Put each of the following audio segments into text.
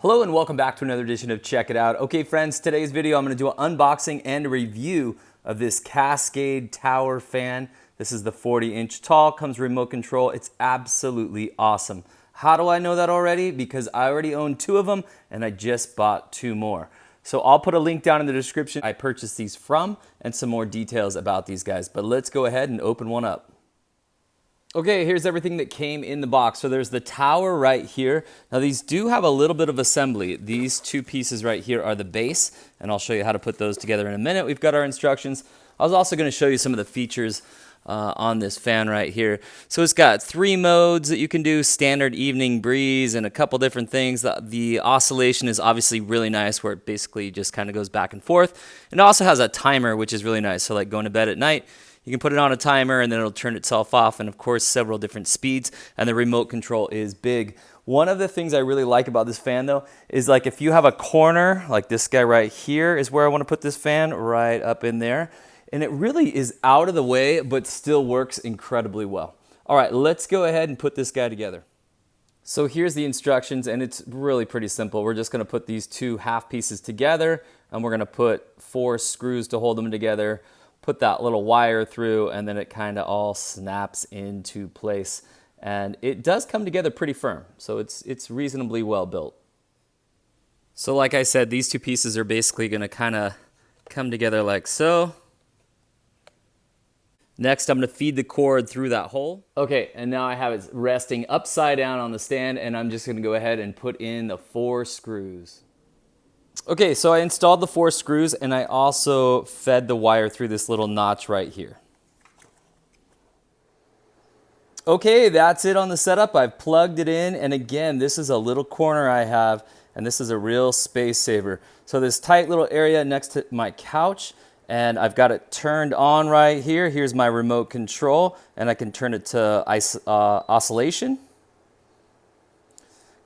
Hello and welcome back to another edition of Check It Out. Okay friends, today's video I'm going to do an unboxing and a review of this Cascade tower fan. This is the 40-inch tall, comes remote control. It's absolutely awesome. How do I know that already? Because I already own two of them and I just bought two more. So I'll put a link down in the description I purchased these from and some more details about these guys. But let's go ahead and open one up. Okay, here's everything that came in the box. So there's the tower right here. Now these do have a little bit of assembly. These two pieces right here are the base, and I'll show you how to put those together in a minute. We've got our instructions. I was also gonna show you some of the features on this fan right here. So it's got 3 modes that you can do, standard, evening, breeze, and a couple different things. The oscillation is obviously really nice, where it basically just kind of goes back and forth. And it also has a timer, which is really nice. So like going to bed at night, you can put it on a timer and then it'll turn itself off, and of course several different speeds, and the remote control is big. One of the things I really like about this fan though is like if you have a corner, like this guy right here is where I want to put this fan, right up in there. And it really is out of the way, but still works incredibly well. All right, let's go ahead and put this guy together. So here's the instructions, and it's really pretty simple. We're just gonna put these two half pieces together, and we're gonna put 4 screws to hold them together, put that little wire through, and then it kind of all snaps into place. And it does come together pretty firm, so it's reasonably well built. So like I said, these two pieces are basically gonna kind of come together like so. Next, I'm gonna feed the cord through that hole. Okay, and now I have it resting upside down on the stand, and I'm just gonna go ahead and put in the 4 screws. Okay, so I installed the 4 screws, and I also fed the wire through this little notch right here. Okay, that's it on the setup. I've plugged it in, and again, this is a little corner I have, and this is a real space saver. So this tight little area next to my couch, and I've got it turned on right here. Here's my remote control, and I can turn it to oscillation.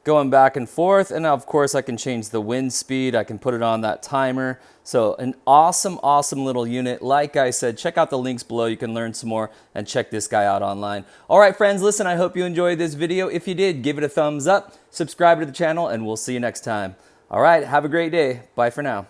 Going back and forth, and of course I can change the wind speed. I can put it on that timer. So an awesome, awesome little unit. Like I said, check out the links below. You can learn some more and check this guy out online. All right, friends, listen, I hope you enjoyed this video. If you did, give it a thumbs up, subscribe to the channel, and we'll see you next time. All right, have a great day. Bye for now.